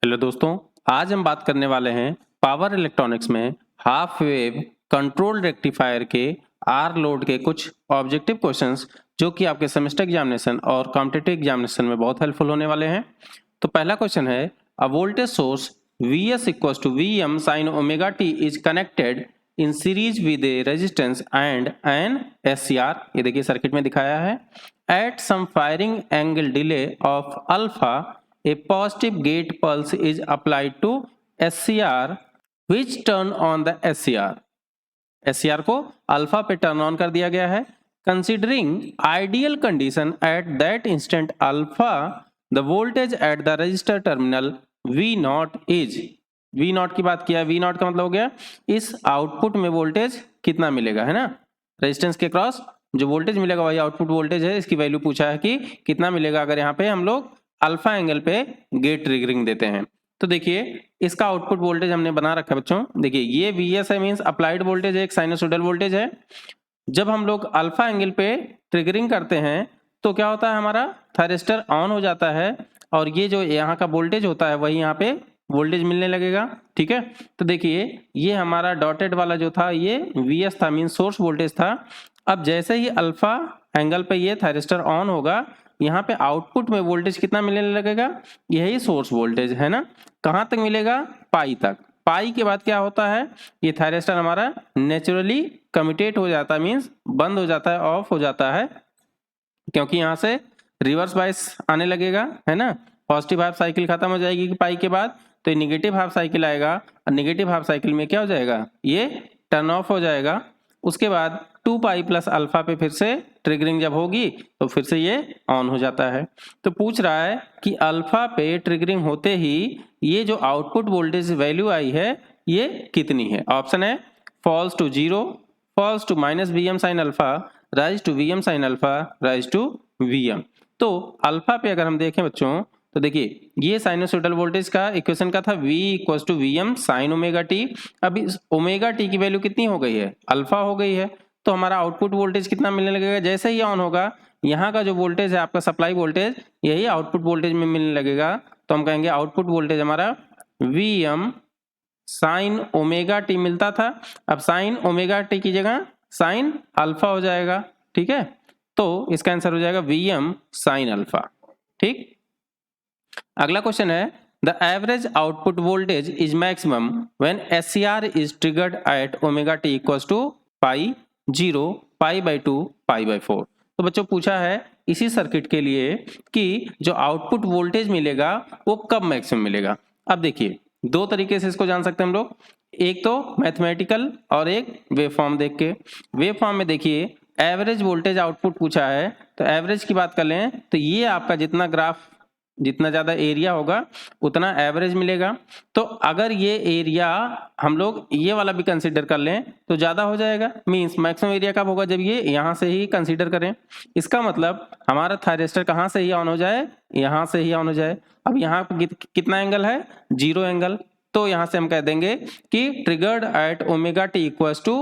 Hello दोस्तों, आज हम बात करने वाले हैं पावर इलेक्ट्रॉनिक्स में हाफ वेव कंट्रोल रेक्टिफायर के आर लोड के कुछ ऑब्जेक्टिव क्वेश्चंस जो कि आपके सेमेस्टर एग्जामिनेशन और कॉम्पिटिटिव एग्जामिनेशन में बहुत हेल्पफुल होने वाले हैं। तो पहला क्वेश्चन है, a voltage source Vs equals to Vm sin omega t is connected in series with a resistance and an SCR। ये देखिए सर्किट में दिखाया है। At some firing angle delay of alpha a positive gate pulse is applied to SCR which turn on the SCR। SCR को alpha पे turn on कर दिया गया है। Considering ideal condition at that instant alpha, the voltage at the resistor terminal V0 is V0 की बात किया है। V0 का मतलब हो गया इस आउटपुट में वोल्टेज कितना मिलेगा, है ना। रेजिस्टेंस के क्रॉस जो वोल्टेज मिलेगा वही आउटपुट वोल्टेज है। इसकी वैल्यू पूछा है कि कितना मिलेगा अगर यहाँ पे हम लोग अल्फा एंगल पे गेट ट्रिगरिंग देते हैं। तो देखिए इसका आउटपुट वोल्टेज हमने बना रखा है बच्चों। देखिए ये Vs है, मींस अप्लाइड वोल्टेज है, एक साइनसोइडल वोल्टेज है। जब हम लोग अल्फा एंगल पे ट्रिगरिंग करते हैं तो क्या होता है, हमारा थायरिस्टर ऑन हो जाता है और ये जो यहाँ का वोल्टेज होता है वही यहाँ पे वोल्टेज मिलने लगेगा। ठीक है, तो देखिए ये हमारा डॉटेड वाला जो था ये Vs था, मींस सोर्स वोल्टेज था। अब जैसे ही अल्फा एंगल पे ये थायरिस्टर ऑन होगा, यहाँ पे आउटपुट में वोल्टेज कितना मिलने लगेगा, यही सोर्स वोल्टेज है ना। कहाँ तक मिलेगा, पाई तक। पाई के बाद क्या होता है, ये थायरिस्टर हमारा नेचुरली कम्यूटेट हो जाता है, मींस बंद हो जाता है, ऑफ हो जाता है, क्योंकि यहाँ से रिवर्स बायस आने लगेगा, है ना। पॉजिटिव हाफ साइकिल खत्म हो जाएगी पाई के बाद, तो ये निगेटिव हाफ साइकिल आएगा और निगेटिव हाफ साइकिल में क्या हो जाएगा, ये टर्न ऑफ हो जाएगा। उसके बाद 2 पाई प्लस अल्फा पे फिर से ट्रिगरिंग जब होगी तो फिर से ये ऑन हो जाता है। तो पूछ रहा है कि अल्फा पे ट्रिगरिंग होते ही ये जो आउटपुट वोल्टेज वैल्यू आई है ये कितनी है। ऑप्शन है falls to 0, falls to minus Vm sine alpha, rise to Vm sine alpha, rise to Vm। तो अल्फा पे अगर हम देखें बच्चों तो देखिए ये साइनसोइडल वोल्टेज का इक्वेशन का था V equals to Vm sine omega t. अब इस ओमेगा टी की वैल्यू कितनी हो गई है, अल्फा हो गई है। तो हमारा आउटपुट वोल्टेज कितना मिलने लगेगा, जैसे ही ऑन होगा यहाँ का जो वोल्टेज है आपका सप्लाई वोल्टेज यही आउटपुट वोल्टेज में मिलने लगेगा। तो हम कहेंगे आउटपुट वोल्टेज हमारा Vm साइन ओमेगा टी मिलता था, अब साइन ओमेगा टी की जगह साइन अल्फा हो जाएगा। ठीक है, तो इसका आंसर हो जाएगा Vm साइन अल्फा। ठीक, अगला क्वेश्चन है, the average output voltage is maximum when SCR is triggered at omega t equals to pi 0, pi by 2, pi by 4। तो बच्चों पूछा है इसी सर्किट के लिए कि जो आउटपुट वोल्टेज मिलेगा वो कब मैक्सिमम मिलेगा। अब देखिए दो तरीके से इसको जान सकते हैं हम लोग, एक तो मैथमेटिकल और एक वेव फॉर्म देख के। वेव फॉर्म में देखिए एवरेज वोल्टेज आउटपुट पूछा है, तो एवरेज की बात कर लें तो ये आपका जितना ग्राफ जितना ज्यादा एरिया होगा उतना एवरेज मिलेगा। तो अगर ये एरिया हम लोग ये वाला भी कंसीडर कर लें तो ज्यादा हो जाएगा, मींस मैक्सिमम एरिया कब होगा, जब ये यहाँ से ही कंसीडर करें। इसका मतलब हमारा थायरिस्टर कहाँ से ही ऑन हो जाए, यहाँ से ही ऑन हो जाए। अब यहाँ पे कितना एंगल है, 0 एंगल। तो यहाँ से हम कह देंगे कि triggered at omega t equals to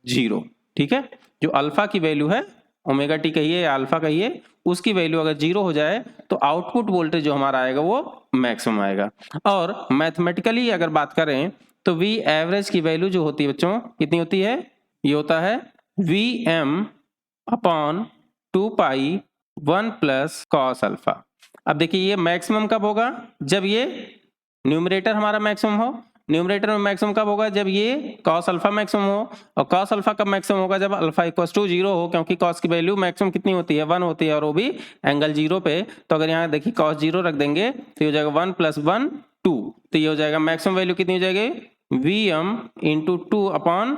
0। ठीक है, जो अल्फा की वैल्यू है, ओमेगा टी कहिए या अल्फा कहिए, उसकी वैल्यू अगर 0 हो जाए तो आउटपुट वोल्टेज जो हमारा आएगा वो मैक्सिमम आएगा। और मैथमेटिकली अगर बात करें तो V एवरेज की वैल्यू जो होती है बच्चों कितनी होती है, ये होता है Vm अपॉन 2 पाई 1 प्लस कॉस अल्फा। अब देखिए ये मैक्सिमम कब होगा, जब ये न्यूमरेटर हमारा मैक्सिमम हो। न्यूमरेटर में मैक्सिमम कब होगा, जब ये cos अल्फा मैक्सिमम हो। और cos अल्फा कब मैक्सिमम होगा, जब अल्फा इक्वल्स टू 0 हो, क्योंकि cos की वैल्यू मैक्सिमम कितनी होती है, 1 होती है, और वो भी एंगल 0 पे। तो अगर यहाँ देखिए cos 0 रख देंगे तो ये हो जाएगा 1 प्लस 1 2। तो ये हो जाएगा मैक्सिमम वैल्यू कितनी हो जाएगी, Vm इंटू 2 अपॉन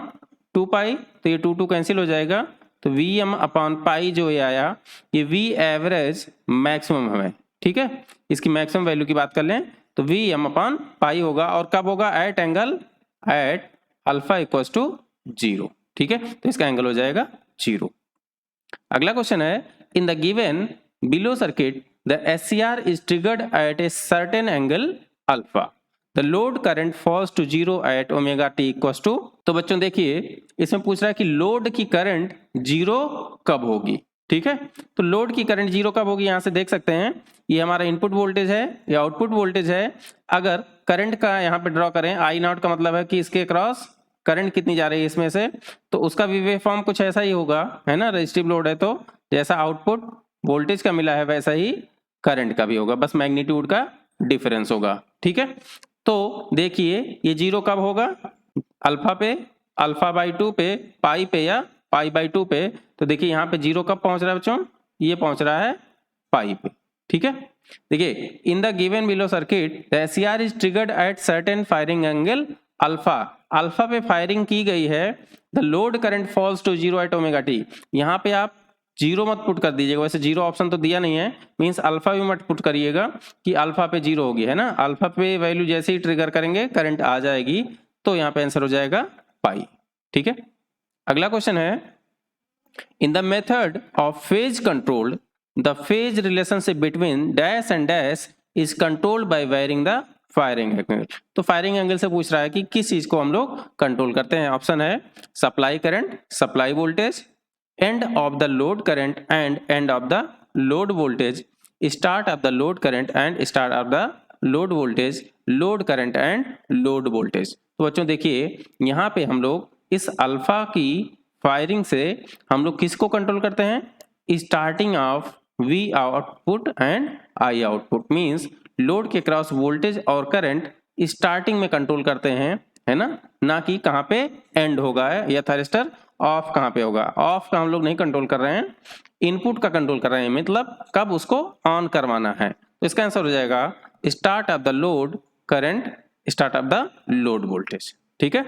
2 पाई। तो ये 2 कैंसिल हो जाएगा, तो Vm अपॉन पाई जो ये आया ये V एवरेज मैक्सिमम है। ठीक है, इसकी मैक्सिमम वैल्यू की बात कर लें तो Vm अपॉन पाई होगा, और कब होगा, at angle at alpha equals to 0। ठीक है, तो इसका एंगल हो जाएगा 0। अगला क्वेश्चन है, in the given below circuit the SCR is triggered at a certain angle alpha, the load current falls to 0 at omega t equals to. तो बच्चों देखिए इसमें पूछ रहा है कि लोड की करंट 0 कब होगी। ठीक है। तो लोड की करंट जीरो कब होगी, यहाँ से देख सकते हैं ये हमारा इनपुट वोल्टेज है, ये आउटपुट वोल्टेज है। अगर करंट का यहाँ पे ड्रॉ करें, आई नॉट का मतलब है कि इसके क्रॉस करंट कितनी जा रही है इसमें से, तो उसका भी वेव फॉर्म कुछ ऐसा ही होगा, है ना। रेजिस्टिव लोड है तो जैसा आउटपुट वोल्टेज का मिला है वैसा ही करंट का भी होगा, बस मैग्नीट्यूड का डिफरेंस होगा, ठीक है। तो देखिए ये जीरो कब होगा, अल्फा पे, अल्फा बाई 2 पे, पाई पे या पाई बाई 2 पे। तो देखिए यहाँ पे जीरो कब पहुंच रहा है बच्चों, ये पहुंच रहा है पाई पे, ठीक है। देखिए in the given below circuit the SCR is triggered at certain firing angle alpha, alpha पे फायरिंग की गई है, the load current falls to zero at omega t. यहाँ पे आप जीरो मत पुट कर दीजिएगा, वैसे जीरो ऑप्शन तो दिया नहीं है, मींस अल्फा भी मत पुट करिएगा कि अल्फा पे जीरो होगी, है ना। अल्फा पे वैल्यू जैसे ही ट्रिगर करेंगे करंट आ जाएगी, तो यहाँ पे आंसर हो जाएगा पाई, ठीक है। अगला क्वेश्चन है, in the method of phase control the phase relationship between dash and dash is controlled by wearing the firing angle. तो फायरिंग एंगल से पूछ रहा है कि किस चीज को हम लोग कंट्रोल करते हैं। ऑप्शन है supply current, supply voltage, end of the load current and end of the load voltage, start of the load current and start of the load voltage, load current and load voltage. तो बच्चों देखिए यहाँ पे हम लोग इस alpha की firing से हम लोग किसको कंट्रोल करते हैं, starting of we output and I output, means load के क्रॉस वोल्टेज और करंट स्टार्टिंग में कंट्रोल करते हैं, है ना कि कहाँ पे एंड होगा है, या थायरिस्टर ऑफ कहाँ पे होगा। ऑफ का हम लोग नहीं कंट्रोल कर रहे हैं, इनपुट का कंट्रोल कर रहे हैं, मतलब कब उसको ऑन करवाना है। तो इसका आंसर हो जाएगा start of the load current, start of the load voltage, ठीक है।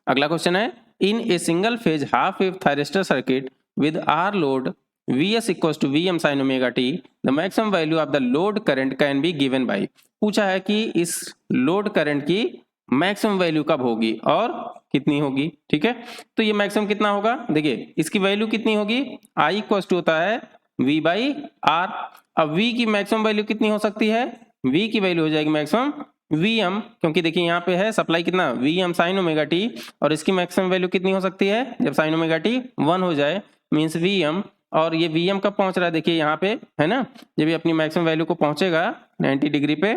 अगला क्वेश्चन है, in a single phase half wave thyristor circuit with R load Vs equals to Vm sin omega T, the maximum value of the load current can be given by. पूछा है कि इस load current की maximum value कब होगी और कितनी होगी, ठीक है। तो ये मैक्सिमम कितना होगा, देखिए इसकी वैल्यू कितनी होगी, I इक्वल्स टू होता है V बाई आर। अब V की मैक्सिमम वैल्यू कितनी हो सकती है, V की वैल्यू हो जाएगी मैक्सिमम Vm, क्योंकि देखिए यहाँ पे है सप्लाई कितना Vm sin ओमेगा टी, और इसकी मैक्सिमम वैल्यू कितनी हो सकती है, जब sin ओमेगा टी 1 हो जाए, मींस Vm। और ये Vm कब पहुंच रहा है, देखिए यहाँ पे है ना, जब ये अपनी मैक्सिमम वैल्यू को पहुंचेगा 90 डिग्री पे,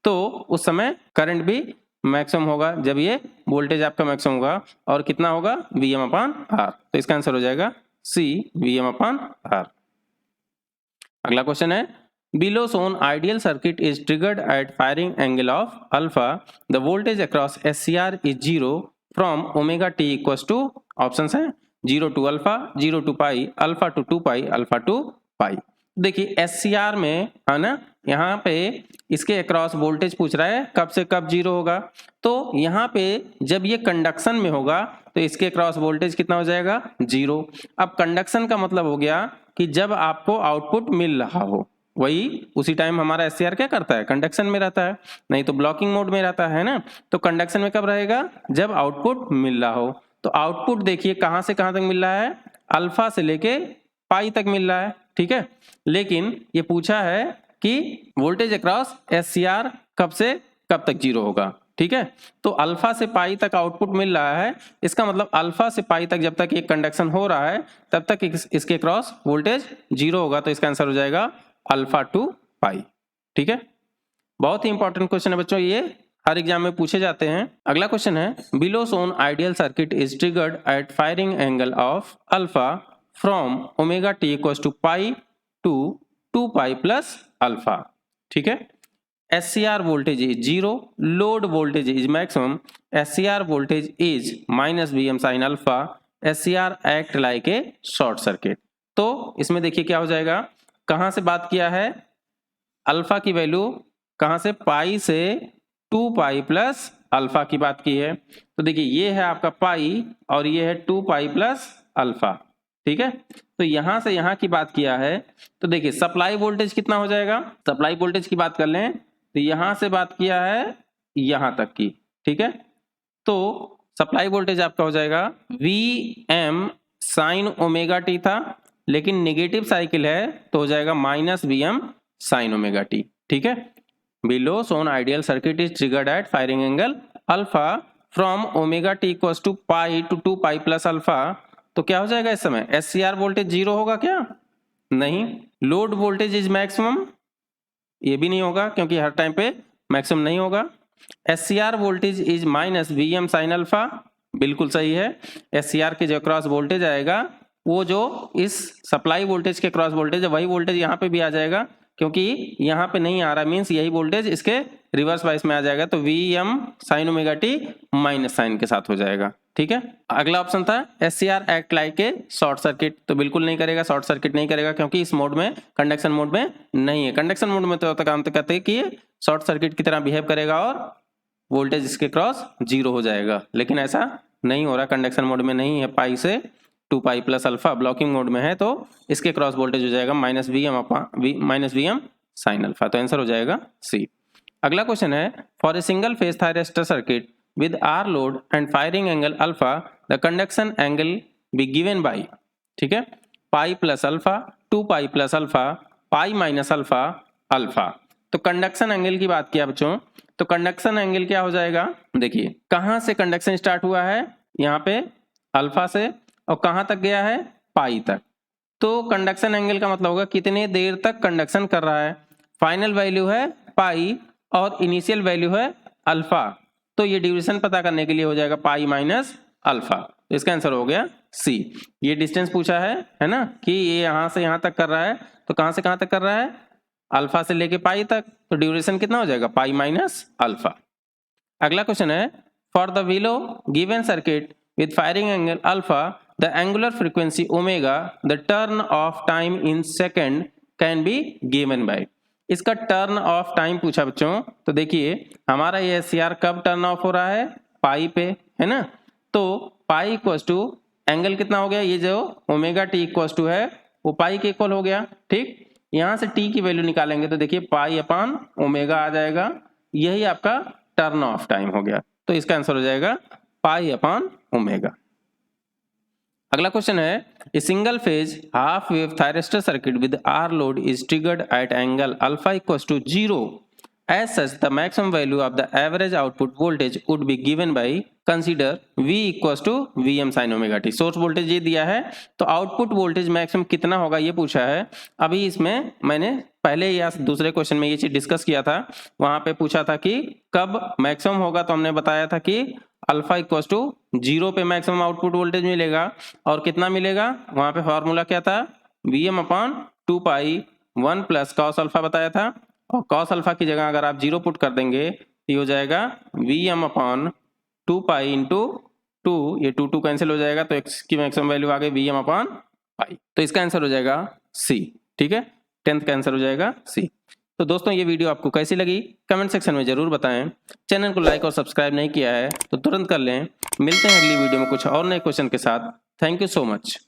तो उस समय करंट भी मैक्सिमम होगा, जब ये वोल्टेज आपका मैक्सिमम होगा, और कितना होगा Vm अपान आर। तो इसका आंसर हो जाएगा C Vm अपान आर। अगला क्वेश्चन है, below shown ideal circuit is triggered at firing angle of alpha, the voltage across SCR is 0 from omega t equals to, options हैं 0 to alpha, 0 to pi, alpha to 2 pi, alpha to pi। देखिए SCR में है ना, यहाँ पे इसके across voltage पूछ रहा है कब से कब जीरो होगा। तो यहाँ पे जब ये कंडक्शन में होगा तो इसके अक्रॉस वोल्टेज कितना हो जाएगा, जीरो। अब कंडक्शन का मतलब हो गया कि जब आपको आउटपुट मिल रहा हो, वही उसी टाइम हमारा एससीआर क्या करता है, कंडक्शन में रहता है, नहीं तो ब्लॉकिंग मोड में रहता है ना। तो कंडक्शन में कब रहेगा, जब आउटपुट मिल रहा हो। तो आउटपुट देखिए कहां से कहां तक मिल रहा है, अल्फा से लेके पाई तक मिल रहा है, ठीक है। लेकिन ये पूछा है कि वोल्टेज अक्रॉस एससीआर कब से कब तक जीरो होगा, ठीक है। तो अल्फा से पाई तक आउटपुट मिल रहा है, इसका मतलब अल्फा से पाई तक जब तक ये कंडक्शन हो रहा है तब तक इसके क्रॉस वोल्टेज जीरो होगा। तो इसका आंसर हो जाएगा अल्फा टू पाई, ठीक है। बहुत ही इंपॉर्टेंट क्वेश्चन है बच्चों, ये हर एग्जाम में पूछे जाते हैं। अगला क्वेश्चन है, below shown ideal circuit is triggered at firing angle of alpha from omega t equals to pi to 2 pi plus alpha, ठीक है। SCR voltage is 0, load voltage is maximum, SCR voltage is minus Vm sin alpha, SCR act like a short circuit। तो इसमें देखिए क्या हो जाएगा, कहां से बात किया है, अल्फा की वैल्यू कहां से, पाई से 2 पाई प्लस अल्फा की बात की है। तो देखिए ये है आपका पाई और ये है 2 पाई प्लस अल्फा, ठीक है। तो यहां से यहां की बात किया है, तो देखिए सप्लाई वोल्टेज कितना हो जाएगा, सप्लाई वोल्टेज की बात कर लें तो यहां से बात किया है यहां तक की, ठीक है। तो सप्लाई वोल्टेज आपका हो जाएगा Vm साइन ओमेगा टी था, लेकिन नेगेटिव साइकिल है तो हो जाएगा minus Vm sine omega t, ठीक है। Below shown ideal circuit is triggered at firing angle alpha from omega t equals to pi to 2 pi plus alpha. तो क्या हो जाएगा इस समय, SCR वोल्टेज 0 होगा क्या? नहीं। लोड वोल्टेज इज मैक्सिमम, ये भी नहीं होगा क्योंकि हर टाइम पे मैक्सिमम नहीं होगा। SCR voltage is minus VM sine alpha, बिल्कुल सही है। SCR के जो क्रॉस वोल्टेज आएगा वो जो इस सप्लाई वोल्टेज के क्रॉस वोल्टेज है वही वोल्टेज यहाँ पे भी आ जाएगा, क्योंकि यहाँ पे नहीं आ रहा मीन्स यही वोल्टेज इसके रिवर्स वाइस में आ जाएगा, तो VM sine omega t minus sine के साथ हो जाएगा। ठीक है, अगला ऑप्शन था SCR act like a short circuit, तो बिल्कुल नहीं करेगा, शॉर्ट सर्किट नहीं करेगा क्योंकि इस मोड में कंडक्शन मोड में नहीं है। कंडक्शन मोड में तो काम तो कहते हैं कि ये शॉर्ट सर्किट की तरह बिहेव करेगा और वोल्टेज इसके क्रॉस 0 हो जाएगा, लेकिन ऐसा नहीं हो रहा, कंडक्शन मोड में नहीं है, पाई से 2 pi plus alpha, blocking mode में है तो इसके क्रॉस वोल्टेज हो जाएगा माइनस VM साइन अल्फा, तो आंसर हो जाएगा सी। अगला क्वेश्चन है for a single phase thyristor circuit with R load and firing angle alpha, the conduction angle be given by, ठीक है, पाई plus alpha, 2 pi plus alpha, pi minus alpha, alpha. तो conduction angle की बात किया बच्चों, तो conduction angle क्या हो जाएगा, देखिए कहाँ से कंडक्शन स्टार्ट हुआ है, यहाँ पे अल्फा से, और कहाँ तक गया है, पाई तक। तो कंडक्शन एंगल का मतलब होगा कितने देर तक कंडक्शन कर रहा है। फाइनल वैल्यू है पाई और इनिशियल वैल्यू है अल्फा, तो ये ड्यूरेशन पता करने के लिए हो जाएगा पाई माइनस अल्फा, तो इसका आंसर हो गया सी। ये डिस्टेंस पूछा है ना, कि ये यहाँ से यहाँ तक कर रहा है, तो कहाँ से कहाँ तक कर रहा है, अल्फा से लेके पाई तक, तो ड्यूरेशन कितना हो जाएगा, पाई माइनस अल्फा। अगला क्वेश्चन है for the below given circuit with firing angle alpha the angular frequency omega the turn off time in second can be given by. इसका टर्न ऑफ टाइम पूछा बच्चों, तो देखिए हमारा ये SCR कब टर्न ऑफ हो रहा है, पाई पे, है ना, तो पाई इक्वल्स टू एंगल कितना हो गया, ये जो ओमेगा टी इक्वल्स टू है वो पाई के इक्वल हो गया। ठीक, यहाँ से टी की वैल्यू निकालेंगे तो देखिए पाई अपॉन ओमेगा आ जाएगा, यही आपका टर्न ऑफ टाइम हो गया, तो इसका आंसर हो जाएगा पाई अपॉन ओमेगा। अगला क्वेश्चन है a single phase half wave thyristor circuit with R load is triggered at angle alpha equals to 0 as such the maximum value of the average output voltage would be given by consider V equals to VM sin omega t। Source voltage ये दिया है, तो output voltage maximum कितना होगा ये पूछा है। अभी इसमें मैंने पहले या दूसरे क्वेश्चन में ये चीज डिस्कस किया था, वहां पे पूछा था कि कब मैक्सिमम होगा, तो हमने बताया था कि अल्फा इक्वल्स टू 0 पे मैक्सिमम आउटपुट वोल्टेज मिलेगा, और कितना मिलेगा, वहां पे फॉर्मूला क्या था, VM अपॉन 2 पाई 1 प्लस कॉस अल्फा बताया था, और कॉस अल्फा की जगह अगर आप 0 पुट कर देंगे ये हो जाएगा VM अपॉन 2 पाई इंटू 2, ये 2 कैंसिल हो जाएगा, तो x की मैक्सिमम वैल्यू आ गई VM अपॉन पाई, तो इसका आंसर हो जाएगा सी। ठीक है, 10th का आंसर हो जाएगा सी। तो दोस्तों ये वीडियो आपको कैसी लगी कमेंट सेक्शन में जरूर बताएं। चैनल को लाइक और सब्सक्राइब नहीं किया है तो तुरंत कर लें। मिलते हैं अगली वीडियो में कुछ और नए क्वेश्चन के साथ। Thank you so much.